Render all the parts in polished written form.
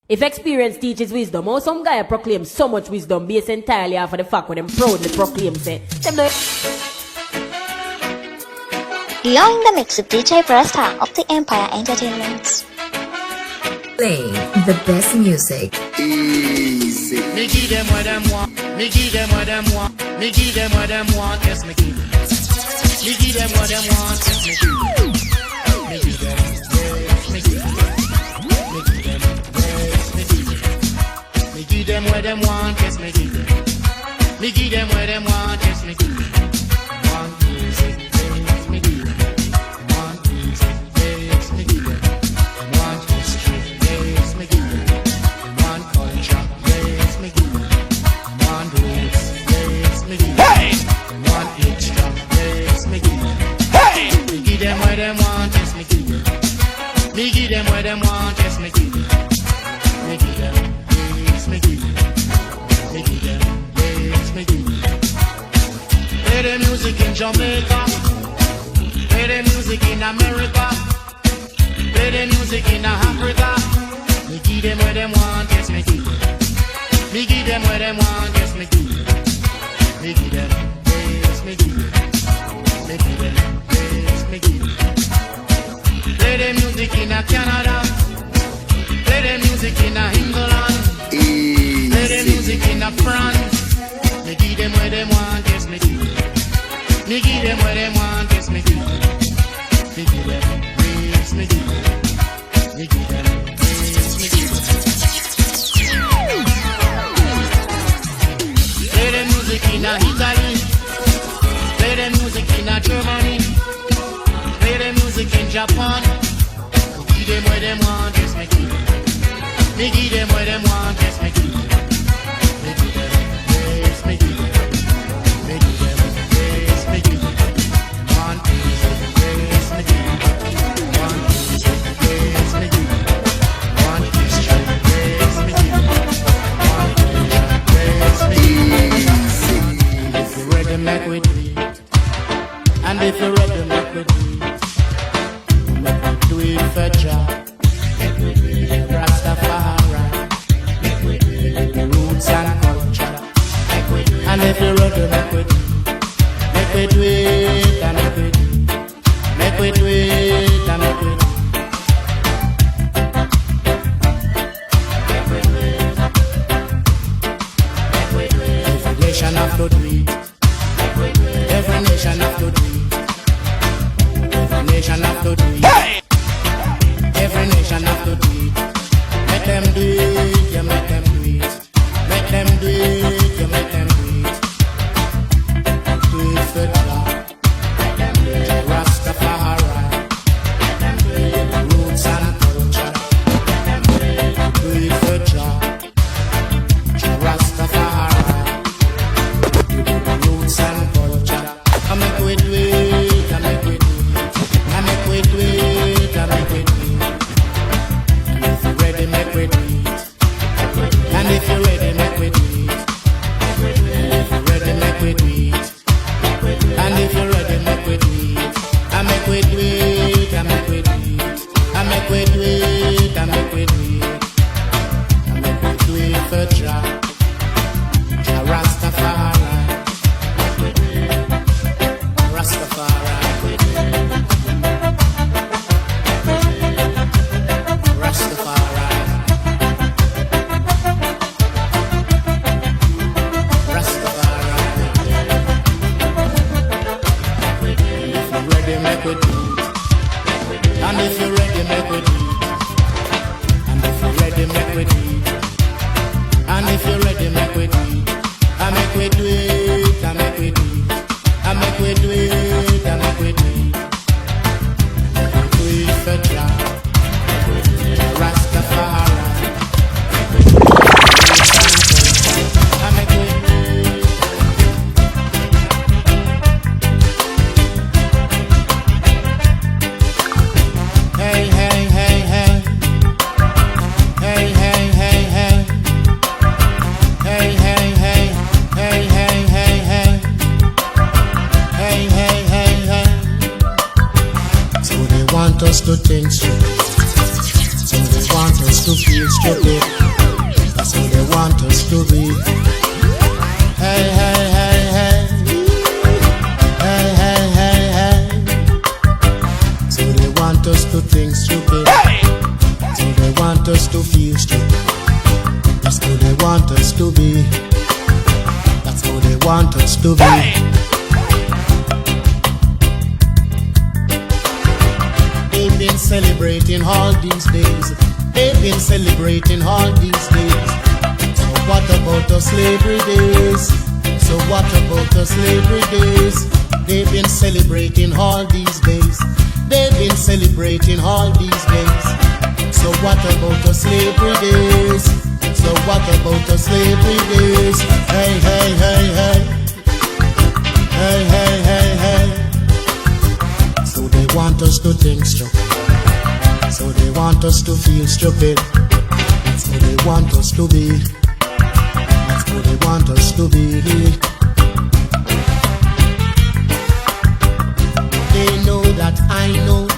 If experience teaches wisdom, how some guy proclaim so much wisdom based entirely off of the fact when them proudly proclaim say them know. You're in the mix with DJ Bresta of the Empire Entertainment. Playing the best music. Easy. Me give them what them want. Me give them what them want. Me give them what them want. Yes, me give them. Me give them what them want. Yes, me give them. Me give them. Yes, me give them. Me give them. Yes, me give them. Me give them what them want. Yes, me give them. Me give them what them want. Yes, me give them. Want music. Yes, me give them. Want music. Yes, me give them. Want history. Yes, me give them. Want culture. Yes, me give them. Want roots. Yes, me give them. Want extra. Yes, me give them. Me give them what them want. Yes, me give them. Me give them what them want. Yes, me give them. Me give them. Yes, me give them. Me give them. Yes, me give them. Play the music in Jamaica. Play the music in America. Play the music in Africa. Me give them what them want. Yes, me give them. Me give them what them want. Yes, me give them. Me give them. Yes, me give them. Me give them. Yes, me give them. Play the music in Canada. Play the music in England. Easy. Play the music in France. Me give them what them want. Yes, me give them. Me give them what them want. Yes, me give them. Me give them. Yes, me give them. Me give them. Yes, me give them. Play the music in Italy. Play the music in Germany. Play the music in Japan. Me give them what them want. Yes, me give them. Me give them what them want. Yes, me give them. Me give them. Yes, me give them. Me give them. Yes, me give them. Want music. Yes, me give them. Want music. Yes, me give them. Want history. Yes, me give them. Want culture. Yes, me give them. If you're ready, make we do it. And if you're ready, make we do it. Make we do it for Jah. Make we do it Rastafari. Make we do it the roots and culture. Make we do it. And if you're ready, make we do it. Make we do it and make we do it. Make we do it and make we do it. Make we do it. Make we do it. Every nation have to do it. Make we do it. Every nation have to do it. Every nation have to do it. Every nation have to do it. Make them do it, you make them do it. Make them do it, you make them do it. Do it for Jah. Make them do it. Rastafari. Make them do it. Roots and culture. Make them do it. Do it for Jah. Rastafari. Do the roots and culture. I make we do it, I make we do it. I make we do it, I make we do it. And if you're ready, make we do it. And if you're ready, make we do it. And if you're ready, make we do it. And if you're ready, make we do it. I make we do it, I make we do it. I make we do it, I make we do it. I make we do it for Jah. Jah Rastafari. Rastafari. Rastafari. Rastafari. If you're ready, make we do it. And if you're ready, make we do it. And if you're ready, make we do it. And if you're ready, make we do it. I make we do it, I make we do it. I make we do it, I make we do it. Do it for Jah. Rastafari. I make we do it. Hey, hey, hey, hey. Hey, hey, hey, hey. Hey, hey, hey. Hey, hey, hey, hey. Hey, hey, hey, hey. So they want us to think straight. So they want us to feel stupid. That's how they want us to be. Hey, hey, hey, hey. Hey, hey, hey, hey. So they want us to think stupid. So they want us to feel stupid. That's how they want us to be. That's how they want us to be. They've been celebrating all these days. They've been celebrating all these days. So what about the slavery days? So what about the slavery days? They've been celebrating all these days. They've been celebrating all these days. So what about the slavery days? So what about the slavery days? Hey, hey, hey, hey. Hey, hey, hey, hey. So they want us to think stupid. So they want us to feel stupid. That's how they want us to be. That's how they want us to be. They know that I know,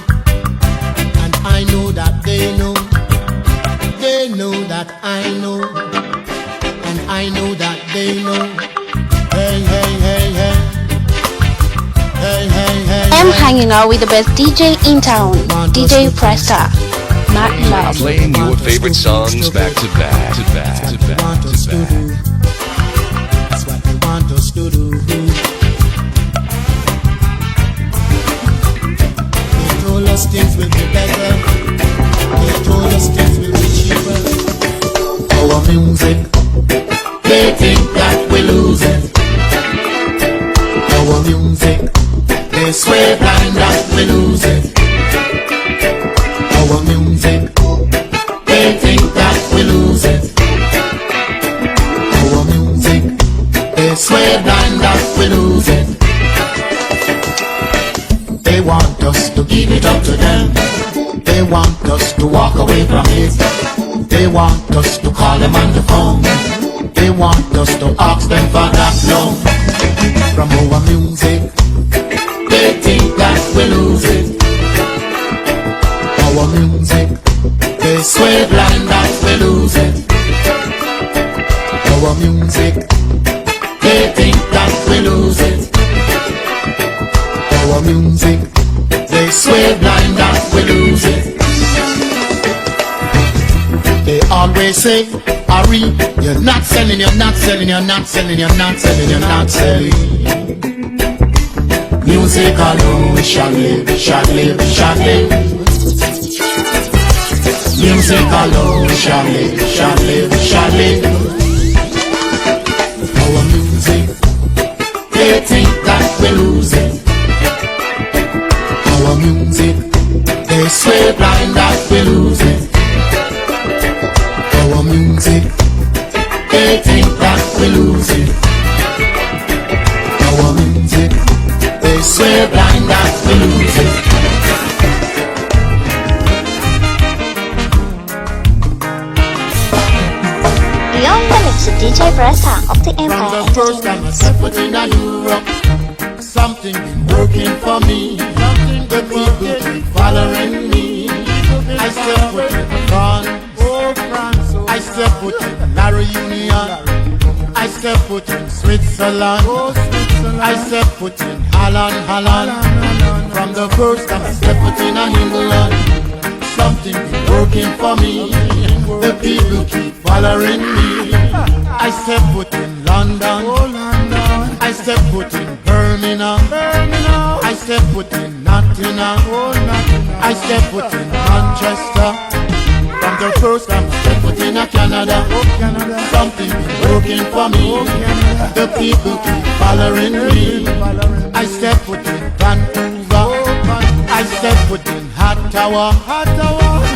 and I know that they know. They know that I know, and I know that they know. Hey, hey, hey, hey. Hey, hey, hey. I'm hanging out with the best DJ in town, DJ Presta. Not love. Playing your favorite songs back to back to back to back to back. That's what they want us to do. They told us things will be better. They told us things will be cheaper. Our music, they think that we lose it. Our music, they swear blind that we lose it. Our music, they think that we lose it. Our music, they swear blind that we lose it. They want us to give it up to them. They want us to walk away from it. They want us to call them on the phone. They want us to ask them for that loan. From our music, they think that we lose it. Our music, they swear blind that we lose it. Our music, they think that we lose it. Our music, they swear blind that we lose it. They always say, Ari, you're not selling, you're not selling, you're not selling, you're not selling, you're not selling. Music alone shall live, shall live, shall live. Music alone shall live, shall live, shall live. Our music, they think that we lose it. Our music, they swear blind that we lose it. Our music, they think that we lose it. Our music, they swear blind that we lose it. Beyond the mix with DJ Presta of the Empire From the first time I set foot in Europe, something been working for me. The people keep following me. I step foot in France. I step foot in La Reunion. I step foot in Switzerland. I step foot in Holland, Holland. From the first time I step foot in England, something been working for me. The people keep following me. I step foot in London. I step foot in Birmingham. I step foot in Nottingham. I step foot in Manchester. From the first time I step foot in Canada, something been working for me. The people keep following me. I step foot in Vancouver. I step foot in Ottawa.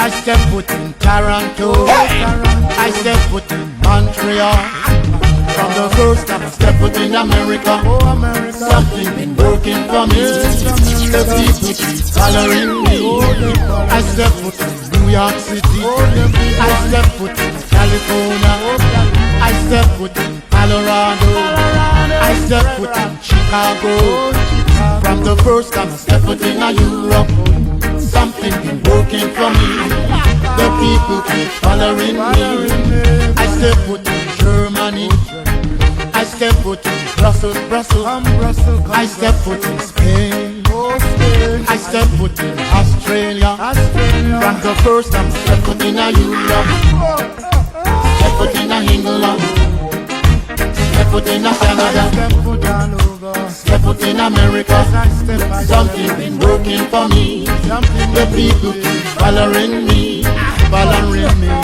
I step foot in Toronto. I step foot in Montreal. From the first time I step foot in America, something been working for me. The people keep following me. I step foot in New York City. I step foot in California. I step foot in Colorado. I step foot in Chicago. From the first time I step foot in Europe, something been working for me. The people keep following me. I step foot in Germany. I step foot in Brussels. I step foot in Spain. I step foot in Australia. From the first time step foot in Europe. Step foot in England. Step foot in Canada. Step foot in America. Something been working for me. The people keep following me. Following me.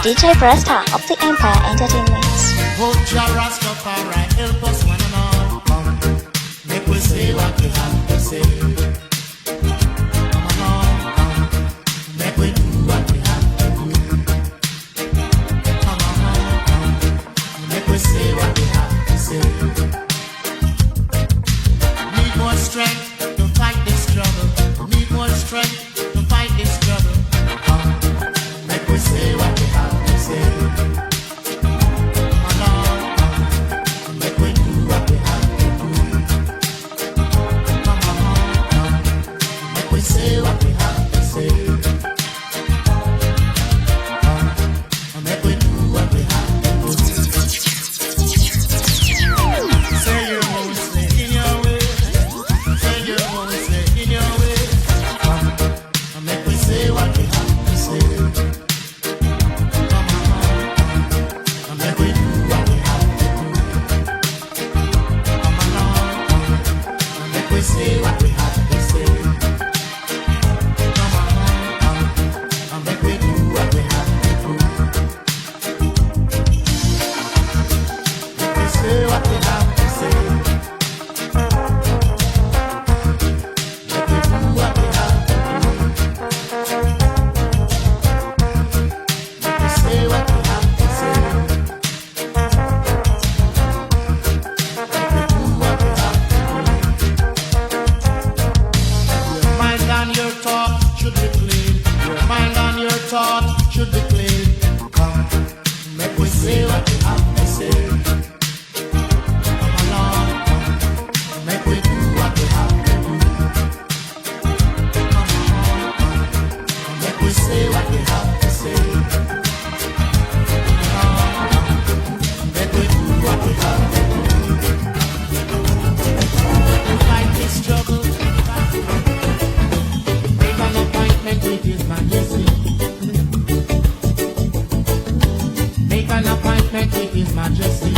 DJ Presta of the Empire Entertainment. Oh, Jah Rastafari, help us one and all. Come, make we say what we have to say. Come on, make we do what we have to do. Come on, make we say what we have to say. Need more strength to fight this struggle. Need more strength to fight this struggle. Come, make we say what we have to say. be clean. Your mind and your thought should be clean. Come, make we say what we have to say. Come along, come, make we do what we have to do. Come on, come, make we say what we have to say. Come on, make we do what we have to do. Fight this struggle. Make an appointment with His Majesty. Make an appointment with His Majesty.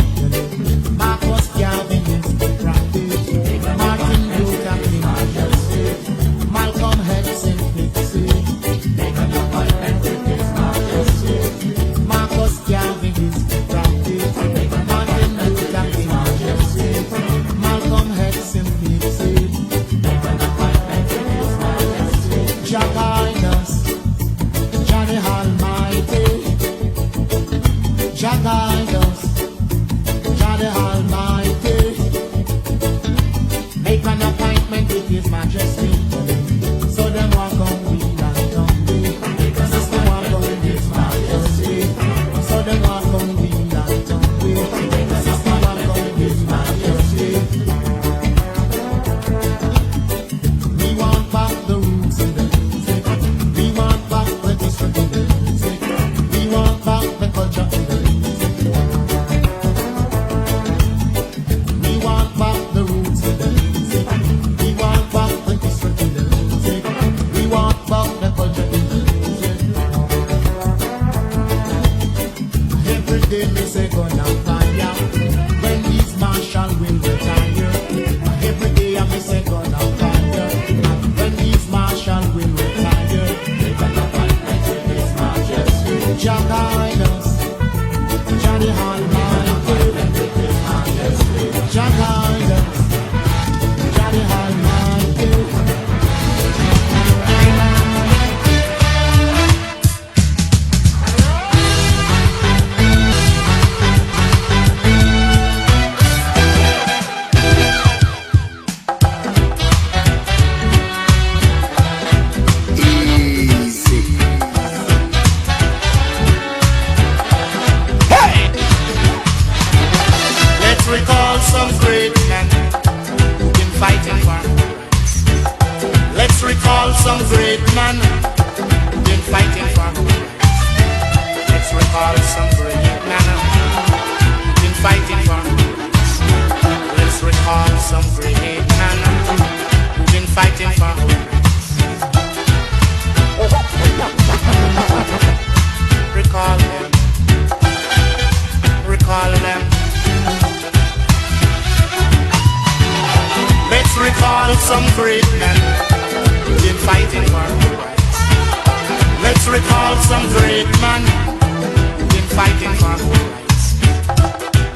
Marcus Garvey is the practice. Martin Luther King Majesty. Malcolm X simplicity. Make an appointment with His Majesty. Marcus Garvey is the practice. Martin Luther King Majesty. Malcolm X simplicity. Make an appointment with His Majesty. Jah guide us, Jah the Almighty. Jah guide us, Jah the Almighty. Make an appointment with His Majesty. So them walk on wheel and donkey. System walk on His Majesty. So them walk on wheel and donkey. System walk on His Majesty. We want back the roots in the music. We want back the history in the music. We want back the culture in the music. We want back the roots in the music. We want back the history in the music. We want back the culture in the music. Every day me say gonna fire when these marshal will retire. Every day I me say gonna fire when these marshal will retire. Make an appointment with His Majesty. Jah guide us, Jah the Almighty. Jah guide us, Jah the Almighty. Easy. Let's recall some great men who've been fighting for our rights. Let's recall some great men who've been fighting for our rights. Let's recall some great men who've been fighting for our rights. Let's recall some great men who've been fighting for our rights. Recall them. Recall them. Let's recall some great men who've been fighting for our rights. Let's recall some great men who've been fighting for our rights.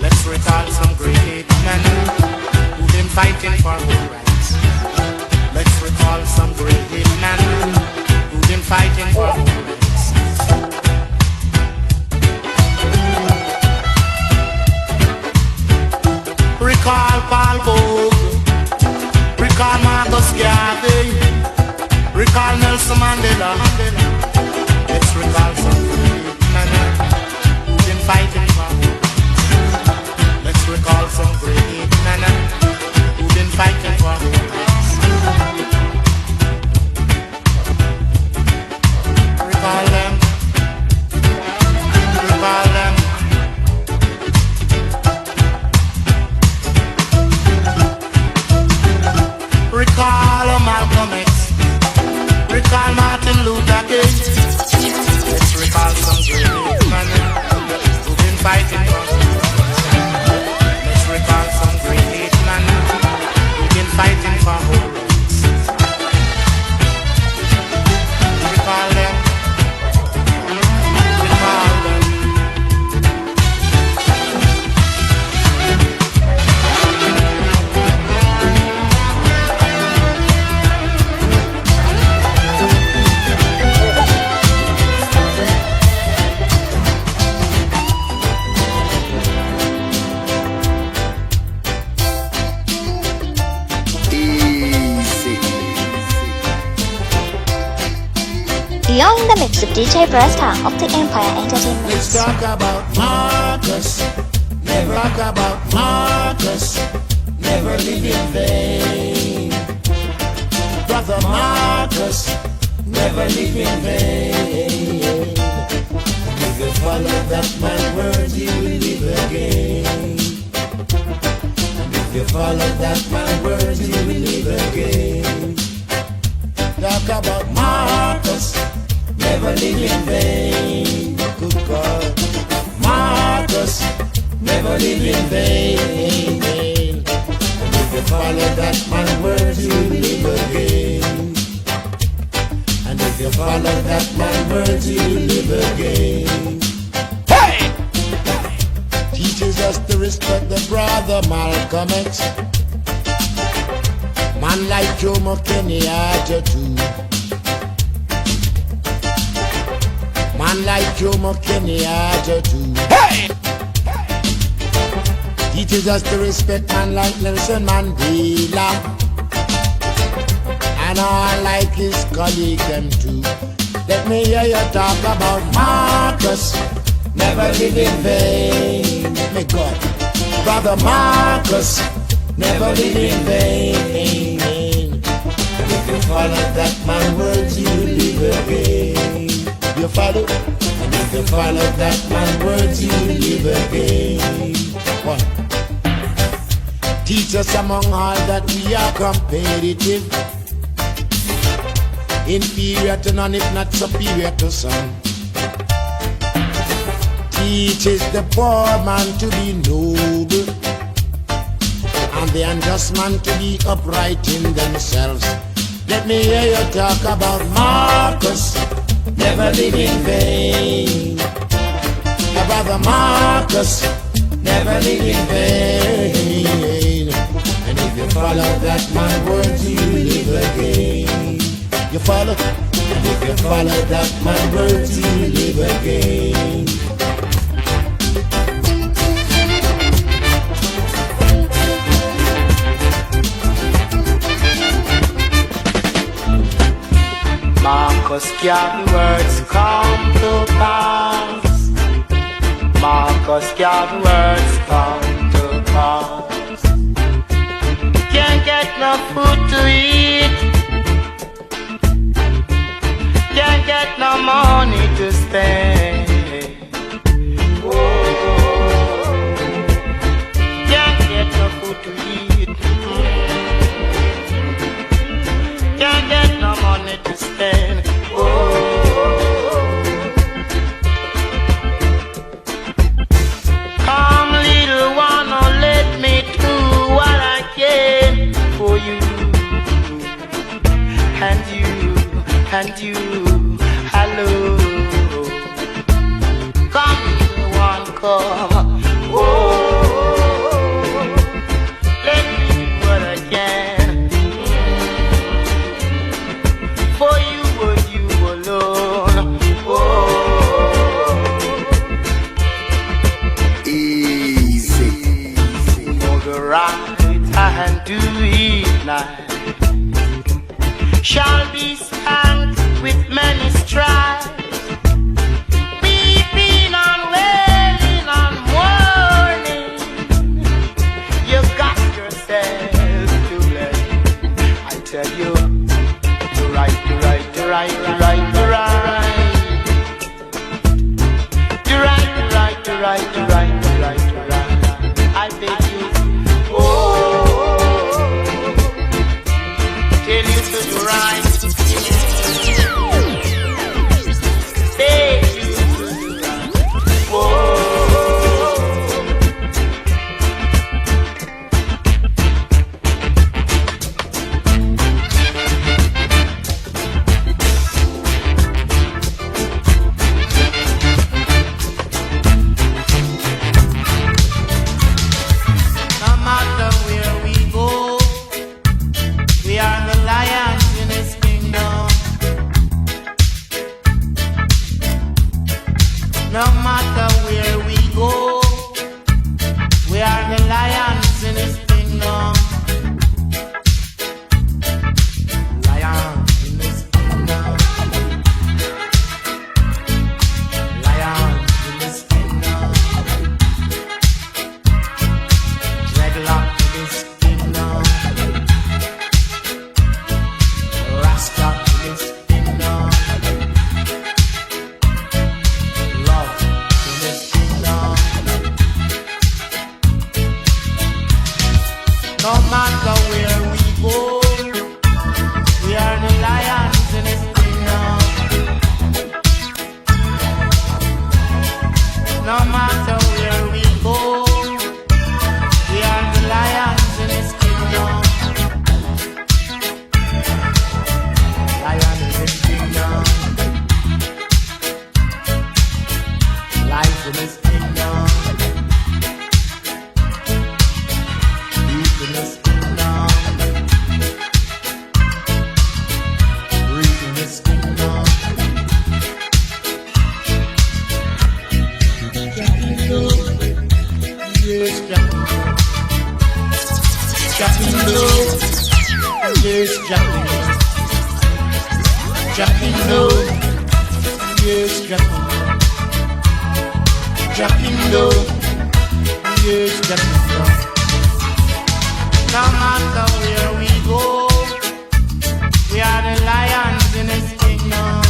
Let's recall some great men who've been fighting for our rights. Let's recall some great men who've been fighting for our rights. Recall Paul Bogle. Recall Marcus Garvey. Recall Nelson Mandela. Let's recall some great men who've been fighting for our rights. Let's recall some great men who've been fighting for our rights. Recall them. Recall them. Recall Malcolm X. Recall Martin Luther King. Let's recall some great men who've been fighting for us. Let's recall some great men who've been fighting for our rights. Recall them. Recall them. You're in the mix with DJ Presta of the Empire Entertainment. Let's talk about Marcus. Never talk about Marcus. Never live in vain. Brother Marcus, never live in vain. If you follow that man's words, you will live again. And if you follow that man's words, you will live again. Talk about Marcus, never live in vain. Good God, Marcus, never live in vain. And if you follow that man's words, you will live again. And if you follow that man's words, you will live again. Hey! Teaches us to respect the brother Malcolm X. Man like Jomo Kenyatta too. Man like Jomo Kenyatta too. Hey! Teaches us to respect man like Nelson Mandela. And I like his colleague them too. Let me hear you talk about Marcus. Never live in vain. May God, brother Marcus, never live in vain. And if you follow that man's words, you will live again. You follow? And if you follow that man's words, you will live again. One. Teach us among all that we are competitive, inferior to none, if not superior to some. Teaches the poor man to be noble, and the unjust man to be upright in themselves. Let me hear you talk about Marcus, never live in vain. My brother Marcus, never live in vain. And if you follow that man's words, you will live again. You follow, and if you follow that man's words, you will live again. Marcus can words come to pass. Marcus can words come to pass. Can't get no food to eat. Can't get no money to spend. Oh, can't get no food to eat. Can't get no money to spend. Oh, come little one, oh, let me do what I can for you. And you, hello. Come little one, come. Oh, let me do what I can for you and you alone. Oh, Easy. for the right and do it night shall be spent with many strides, weeping and wailing and mourning. You got yourself to blame. I tell you, to right, to right, to right, to right, to right, to right, to right, to right, to right, to right, to right. I beg you, oh, tell you to do right. Beg you to do right. Oh. No matter where we go, we are the lions in His kingdom. No matter where we go, we are the lions in His kingdom. Lions in His kingdom. dropping low. Yes, dropping low. Dropping low. Yes, dropping low. No matter where we go, we are the lions in His kingdom.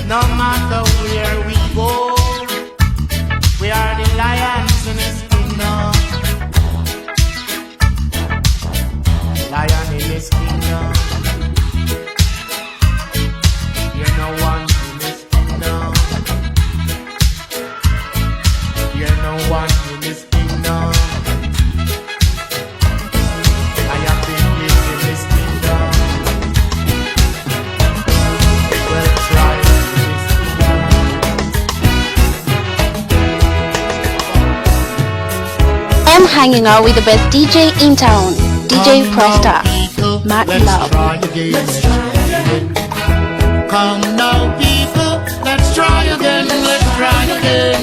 No matter where we go, we are the lions in His kingdom. Lion in His kingdom. You're no one in His kingdom. You're no one in His kingdom. I have been lived in His kingdom. Well, try in His I'm hanging out with the best DJ in town, DJ Prostar. Martin Love. Come now, people, let's try again,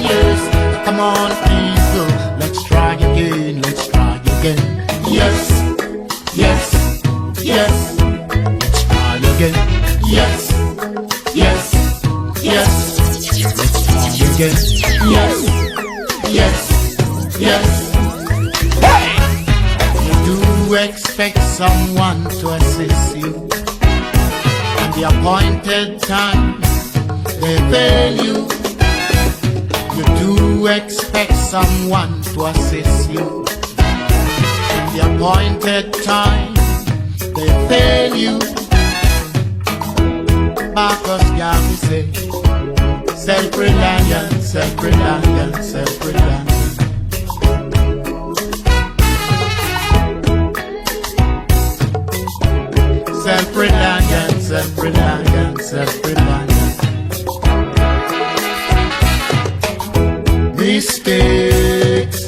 yes. Come on, people, let's try again, yes, yes, yes. Let's try again, yes, yes, yes. Let's try again, yes, yes, yes. You do expect someone to assist you. At the appointed time, they fail you. You do expect someone to assist you. At the appointed time, they fail you. Marcus Garvey said, self-reliant, self-reliant, self-reliant. Self-reliant, self-reliant, self-reliant. Mistakes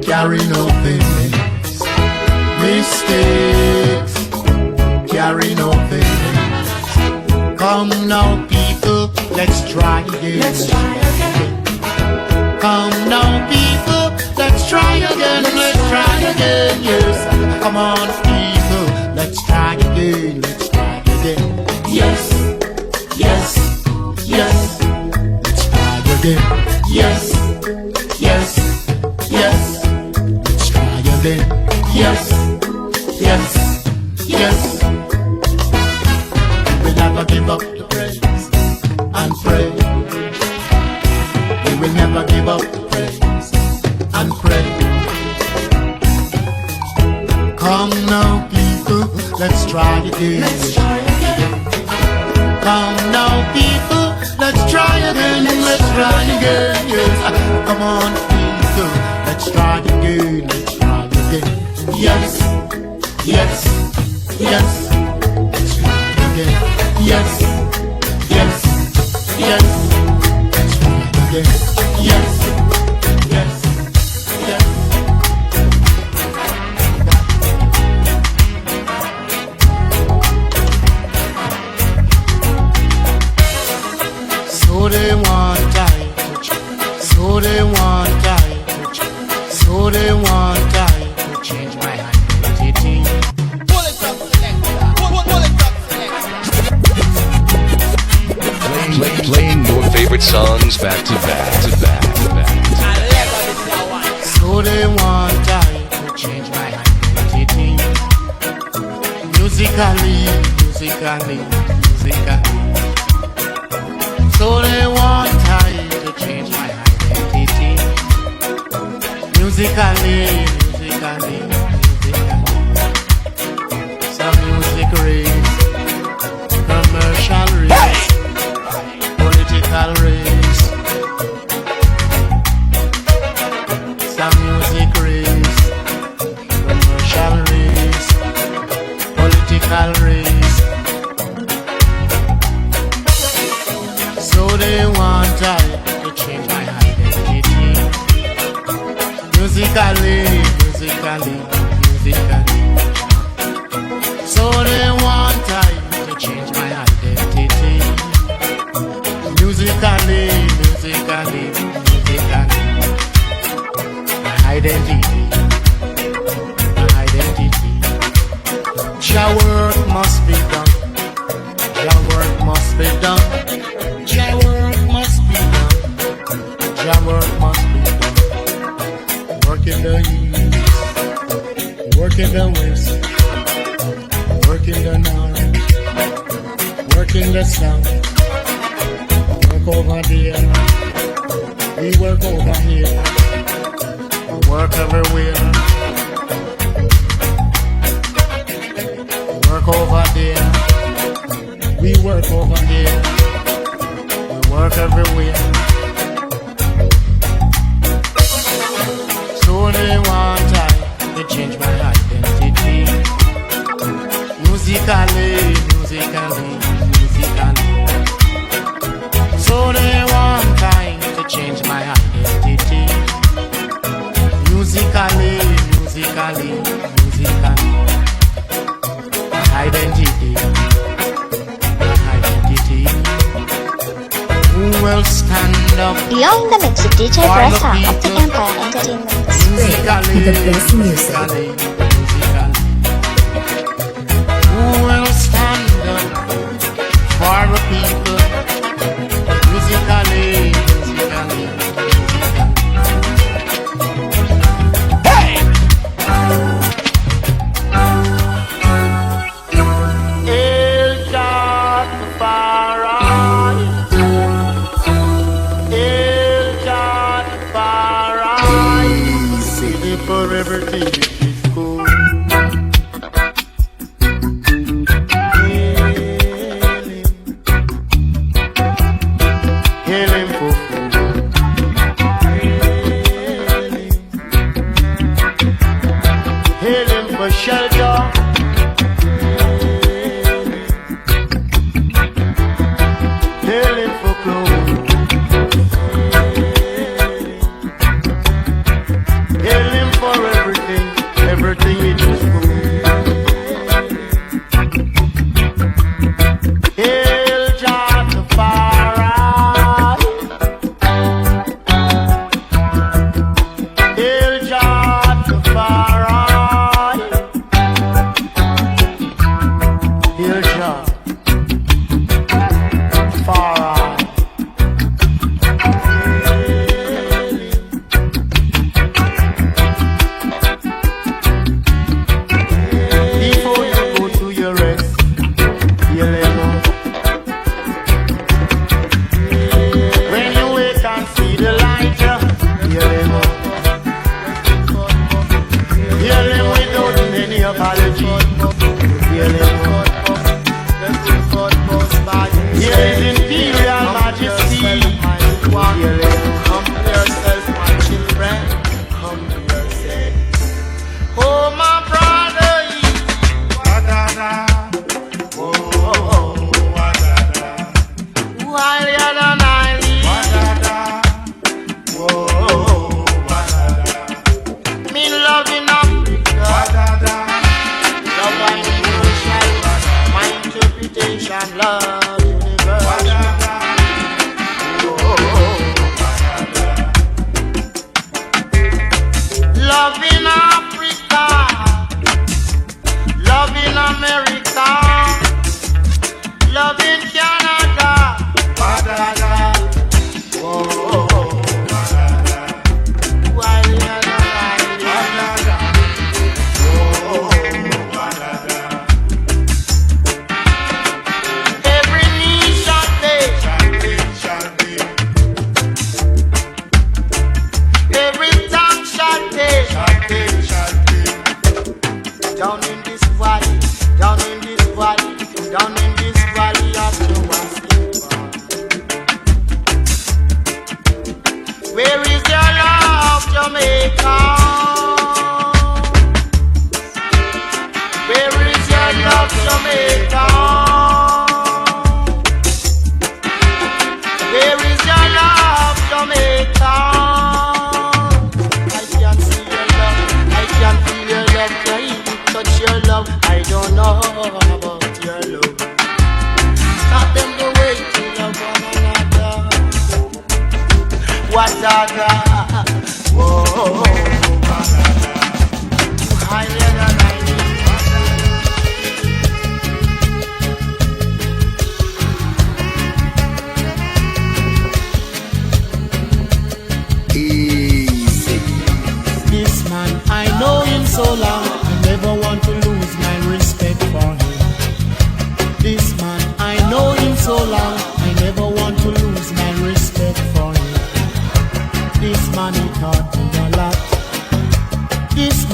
carry no feelings. Mistakes carry no feelings. Come now, people, let's try again. Come now, people, let's try again. Yes, come on, people, let's try again. Yes, yes, yes. Let's try again. Yes, yes, yes. Let's try again. Yes, yes, yes. We'll never give up the praise and pray. We will never give up the praise and pray. Come now, people, let's try again. Come now, people, let's try again, yes. Come on, people, let's try again, yes, yes, yes. Let's try again, yes, yes, yes. Let's try again, yes, yes, yes. So they want I to change. So they want I to change. So they want I to change my identity. Pull it up, selector. Pull it up, selector. Playing your favorite songs back to back to back to back. So they want I to change my identity. Musically. So they want I to change my identity. Musically. Some music race, commercial race, political race. Some music race, commercial race, political race. So they want I to change my identity. Musically. in the west, work in the north, work in the south, work over there, we work over here, work everywhere, work over there, we work over here, we work everywhere. So they want time to change my identity. Musically. So they want time to change my identity. Musically. Identity. Who will stand up? You're in the mix with DJ Presta of the Empire Entertainment. Play the best music. Who will stand up for the people? Musically. Hey! El Jafari. El Jafari. For everything is cool. Hail him for food. Hail him for shelter. Hail him for clothes. Hail him for everything it is good. Hail Jafari. Hail Jafari. Hail Jafari. Before you go to your rest, you let go. When you wake and see the light, you let go. You let without any apology. You let go. Here is Imperial Majesty. You let go. Come to yourself, my children. Come to yourself. Oh, my brother. Wa-da-da. Oh, wa-da-da. While you're the night. Wa-da-da. Oh, wa-da-da. Me loving Africa. Wa-da-da. Love and emotion. My interpretation, love universe. Wa-da-da. Oh, wa-da-da. Love in Africa. Love in America, love in Canada, Ba-da-da. Oh, Ba-da-da. While you're alive, Ba-da-da. Oh, Ba-da-da. Every knee shall bend, every tongue shall take. Down in this valley, down in this valley, down in this valley of Jamaica. Where is your love, Jamaica? Where is your love, Jamaica? Where is your love, Jamaica? I can see your love, I can feel your love, touch your love. I don't know about your love. Not them the way to love one another. What-da-da. Whoa. Higher than I Easy. This man, I know him so long, I never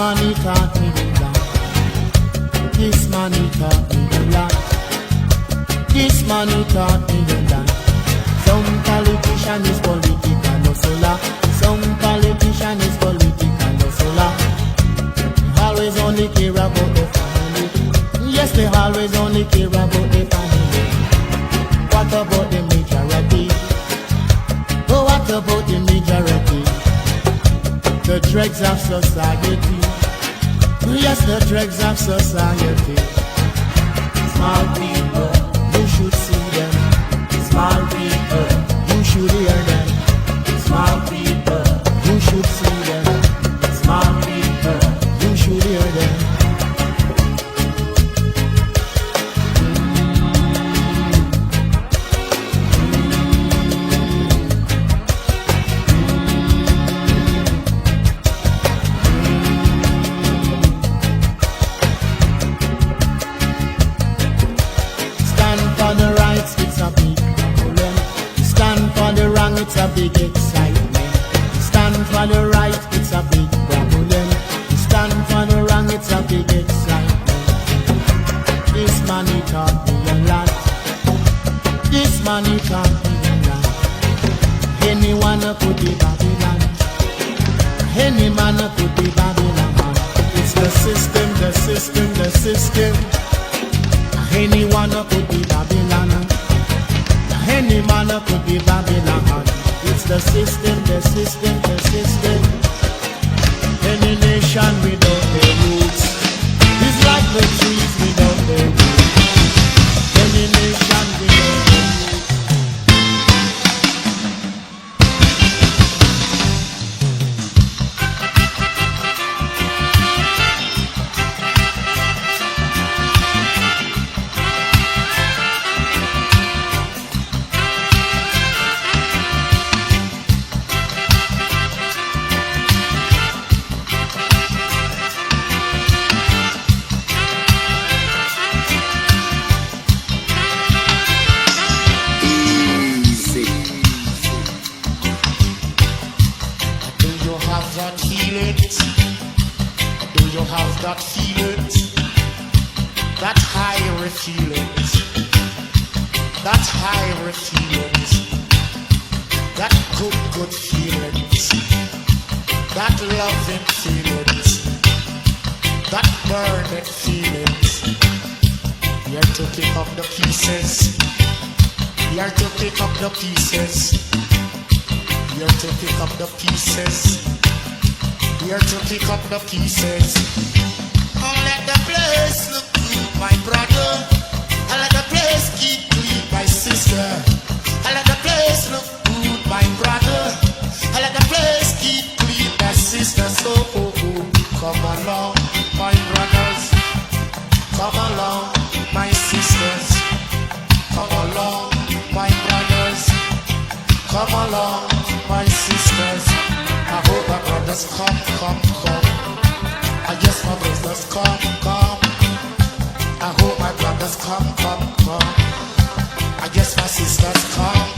man he taught me the land. This man he taught me the land. This man he taught me the land. Some politician is political, no solar. Some politician is political, no solar. They always only care about the family. Yes, they always only care about the family. What about the majority? Oh, what about the majority? The dregs of society. Yes, the dregs of society. Small people, you should see them. Small people, you should hear them. Small people, you should see them. Small people, you should hear them. It's a big excitement. Stand for the right, it's a big problem. Stand for the wrong, it's a big excitement. This man he taught me a lot. This man he taught me a lot. Anyone could be Babylon. Any man could be Babylon. It's the system, the system, the system. Anyone could be Babylon. Any man could be Babylon. It's the system, the system, the system. Any nation without their roots is like the trees without their roots. Any nation without their roots. That feeling, that higher feeling, that higher feeling, that good feeling, that loving feeling, that burning feeling. We are to pick up the pieces. We are to pick up the pieces. We are to pick up the pieces. We are to pick up the pieces. Oh, let the place look good, my brother. I let the place keep clean, my sister. I let the place look good, my brother. I let the place keep clean, my sister. So, come along, my brothers. Come along, my sisters. Come along, my brothers. Come along, my sisters. I hope my brothers come. I guess my brothers come. I hope my brothers come. I guess my sisters come.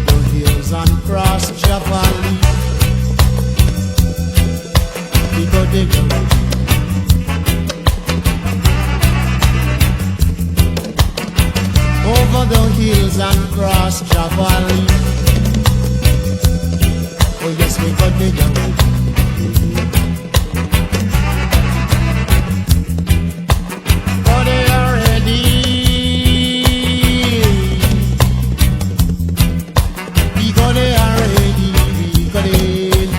The hills and cross Javali. We go dig over the hills and cross Javali. Oh yes, we got the jungle. Oh, they are ready. We got they are ready. We got it.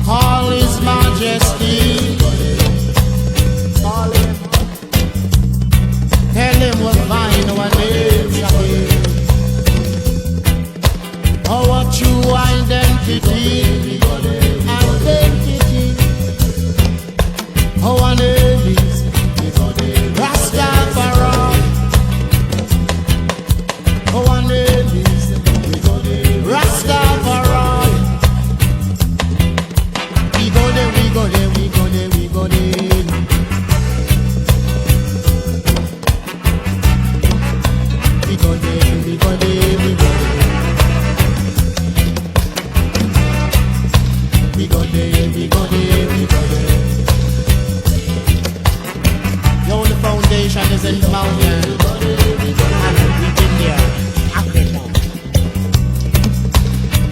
All His Majesty, all His there, we go there, we go there. We go there, we go there, we go there. We go there, we go there, we go there. The only foundation is in the mountain. And we've been there, Africa.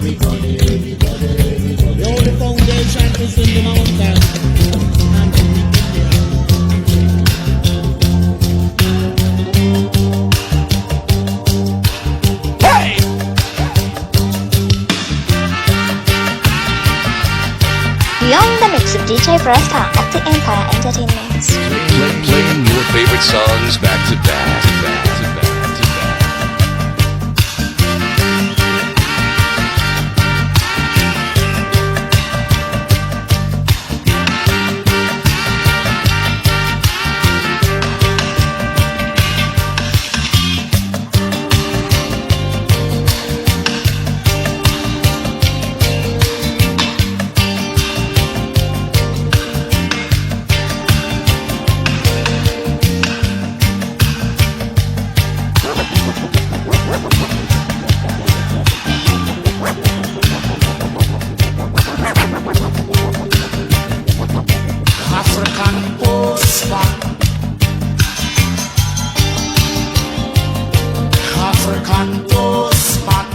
We go there, we go there, we go there. The only foundation is in the mountain. And we've been Beyond the mix of DJ Fresca at the Empire Entertainment. Playing your favorite songs back to back to back to back to back. African postman, African postman,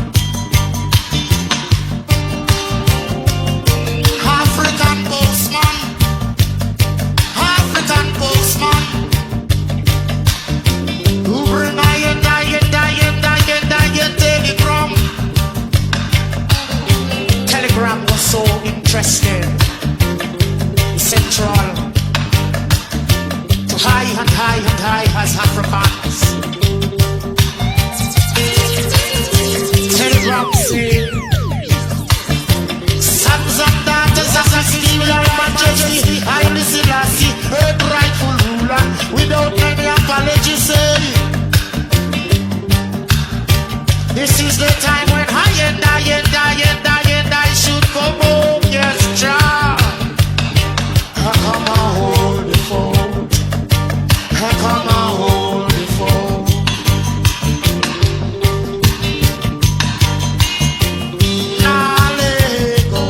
African postman, African postman. Who bring iron, telegram? Telegram was so interesting. Central to high and high and high as Africans. Telegram say, sons and daughters as a steel and majesty, Haile Selassie, earth rightful ruler, without any apology say, this is the time when I and I should come home, yes, Jah. Come on, hold the phone. Come on, hold the phone. Now let go.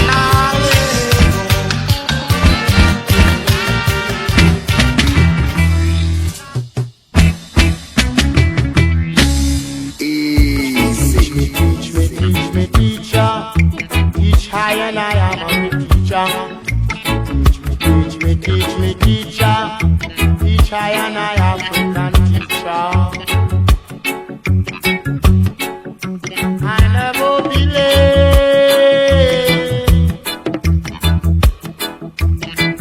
Now let go. I and I am a teacher. Teach me, teacher. Teach I and I African teacher. I never be late.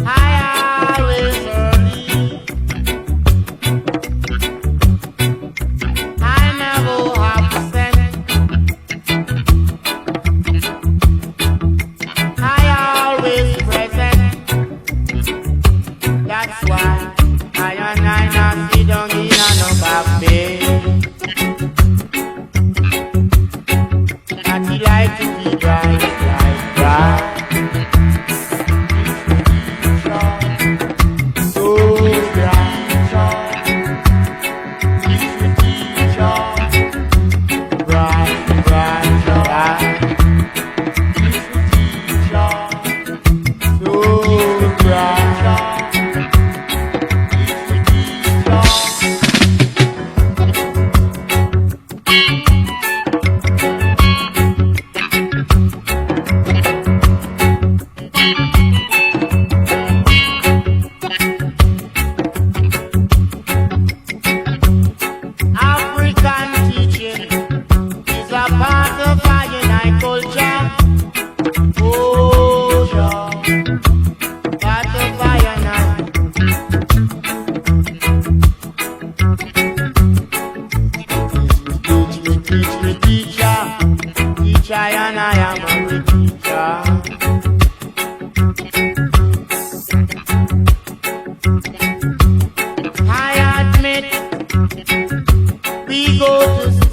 I always early. I never absent. That's why I and I not sit down in no cafe. That he like to be bright, bright. So bright, bright, bright, bright. So bright. I admit we go to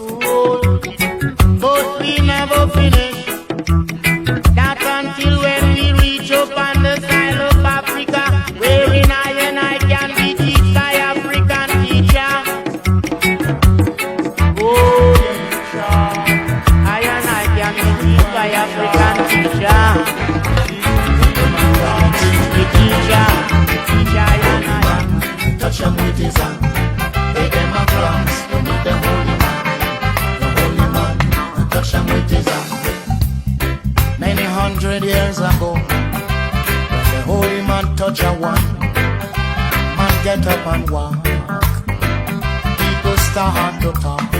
a heart to talk.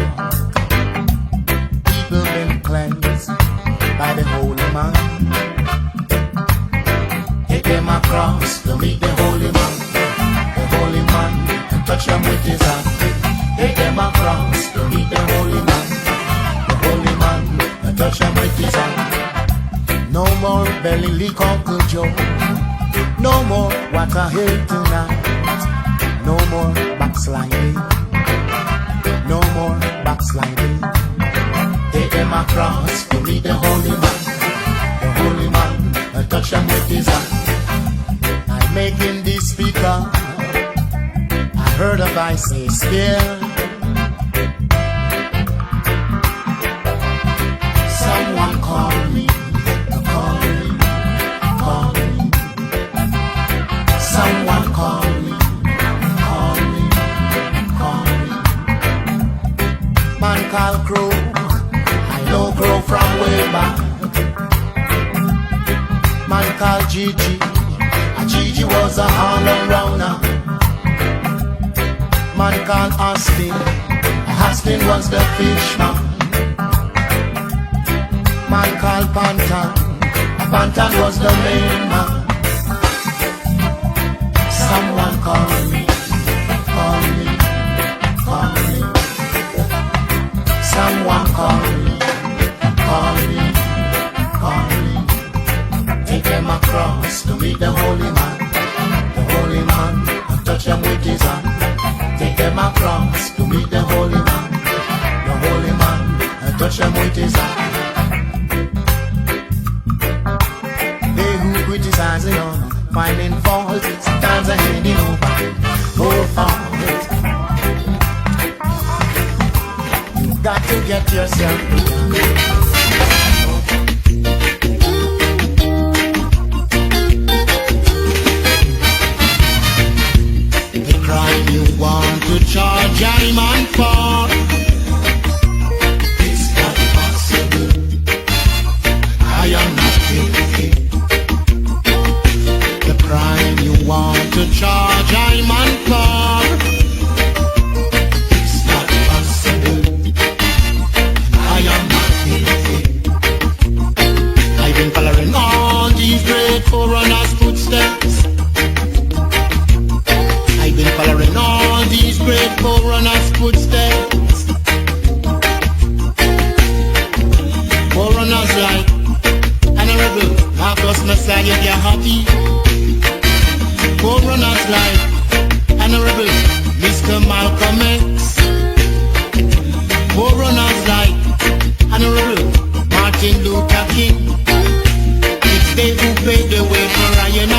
People been cleansed by the holy man. Take them across to meet the holy man. The holy man, and touch them with his hand. Take them across to meet the holy man. The holy man, and touch them with his hand. No more belly leak, Uncle Joe. No more water here tonight. No more backsliding. No more backsliding. Take them across to meet the holy man. The holy man, and touch them with his hand. I'm making this speaker. I heard a voice say, still. Someone call me, call me, call me. Someone call me, call me, call me. Man called Crow, I know Crow from way back. Man called Gigi, Gigi was a all-arounder. Man called Austin, Austin was the fishman. Man called Pantan, Pantan was the main man. Someone call me, call me, call me. Someone call me, call me, call me. Take them across to meet the holy man. The holy man, and touch them with his hand. Take them across to meet the holy man. The holy man, and touch them with his hand. They who criticize the honor, finding fault, sometimes they're handing over. Go forward. You got to get yourself together. Crime you want to charge a man for, it's not possible. I am not guilty. The crime you want to charge a man for, it's not possible. I am not guilty. I've been following all these great forerunners' footsteps. I've been following all these great forerunners' footsteps. Forerunners like Honorable Marcus Messiah Yahati. Forerunners like Honorable Mr. Malcolm X. Forerunners like Honorable Martin Luther King. It's they who paved the way for I and I.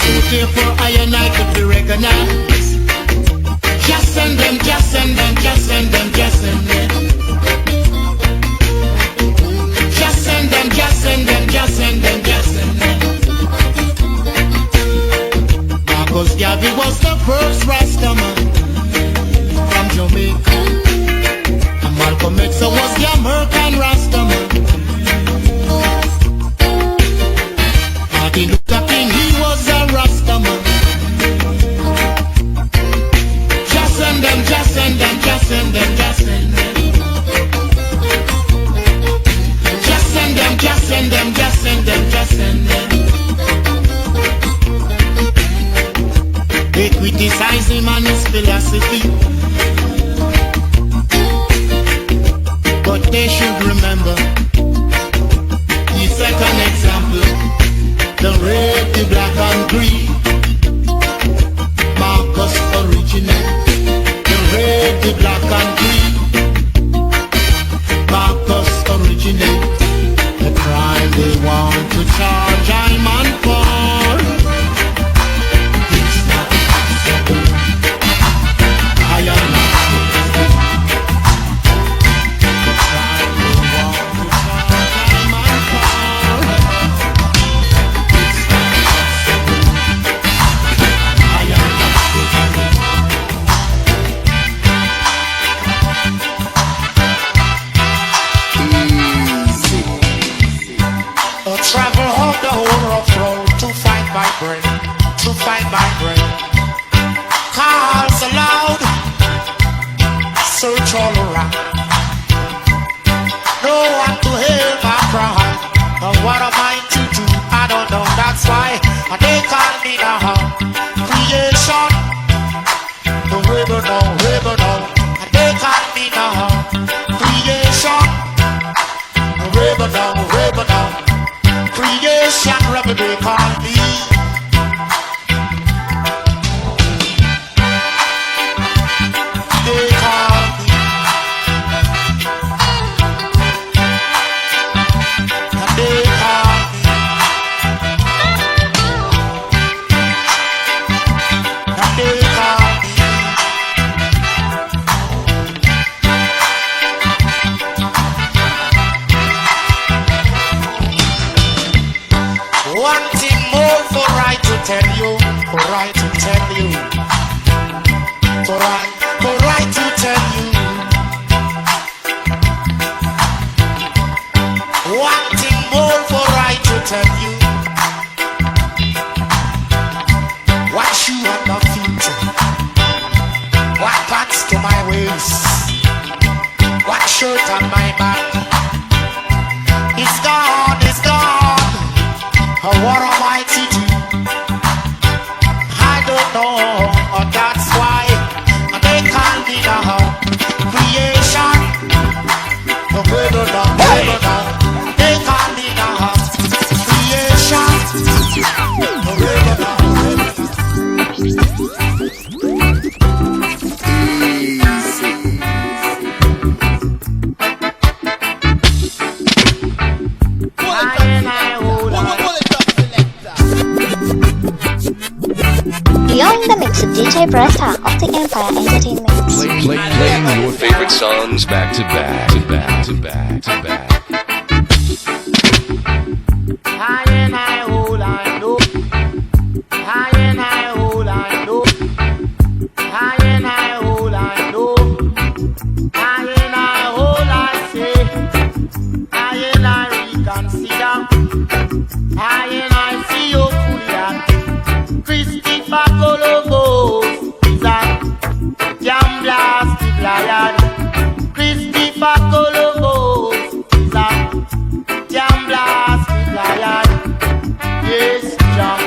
So therefore I and I could be recognized. Just send them, just send them, just send them, just send them. Just send them, just send them, just send them, just send them. Marcus Garvey was the first Rastaman from Jamaica. And Malcolm X was the American Rastaman. Martin Luther King, he was a Rastaman. Just send them, just send them, just send them, just send them. Just send them, just send them, just send them, just send them. They criticize him and his philosophy, but they should remember he set an example. The red, the black and green, Marcus original. The red, the black and green, Marcus original. The crime they want to charge I man for, it's not possible. I am not guilty. The crime they want to charge I man for, it's not possible. I am not guilty. all around. No one to hear my cry. But what am I to do? I don't know. That's why they call me now creation. The river now. They call me now creation. The river now. Creation, rebel, they call me. They call me. And they call me. And they call me. One thing more for I to tell you, for I to tell you, for I to tell you. One thing more for I to tell you. What shoe on my feet, what pants to my waist, what shirt on my back. It's gone, it's gone. What am I to do? I don't know. That's why they call me now creation. The river now. They call me now creation. The river now. You're in the mix with DJ Presta of the Empire Entertainment. Playing your favorite songs back to back to back to back to back. High and high, all I know. High and high, all I know. High and high, all I know. High and high, all I say. High and high, reconsider. High and high, see you fully. Christopher Columbus is a jam blasted lion. Christopher Columbus is a jam blasted lion. Yes, jam.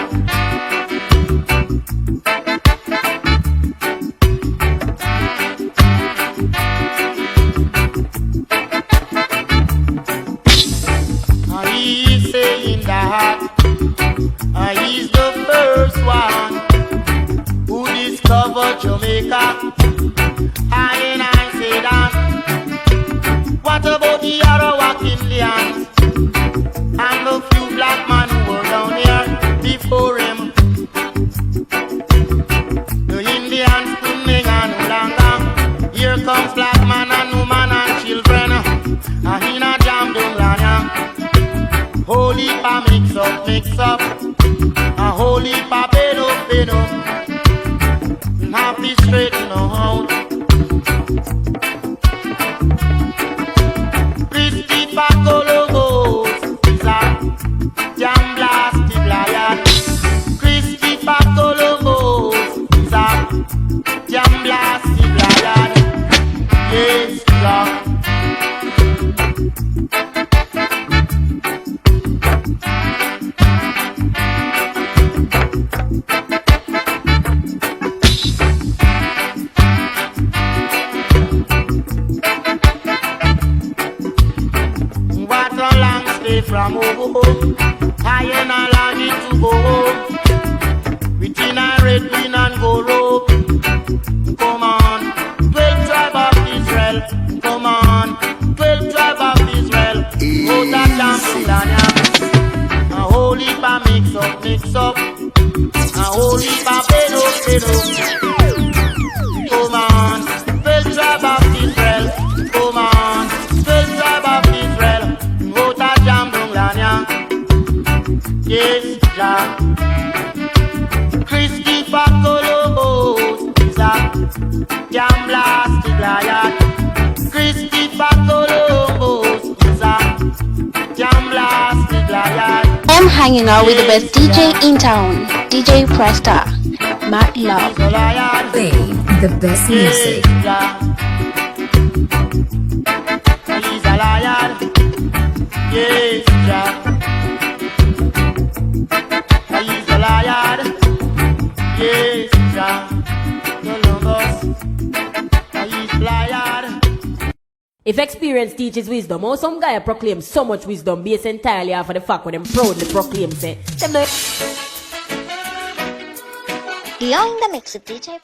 He's saying that he's the first one who discovered Jamaica. I say that. What about the Arawak Indians and the few black men who were down here before him? The Indians couldn't make no longer. Here comes black man and woman and children. And he not jam down lanya. Holy pa mix up. A holy pa bed up. Happy straight no out. Christopher Columbus is a jam blasted lion. Christopher Columbus is a jam blasted lion. Yes, God. From home, I and I longing to go home. Between a red queen and gold rope. Come on, 12 tribe of Israel. Come on, 12 tribe of Israel. Go to Jamaica. A holy pa mix up. A holy pa pedo. Come on, 12 tribe of Israel. Come on, 12 tribe of Israel. Go to Jamaica. Yes, Jah. Christopher Columbus is a jam blasted lion. Christopher Columbus is a jam blasted lion. I'm hanging out with the best DJ in town, DJ Presta. Mad Love. Play the best music. Yes, Jah. He's a liar. Yes, Jah. He's a liar. Yes, Jah. Columbus. He's a liar. If experience teaches wisdom, how some guy proclaim so much wisdom based entirely off of the fact when them proudly proclaim say them no You're in the mix with DJ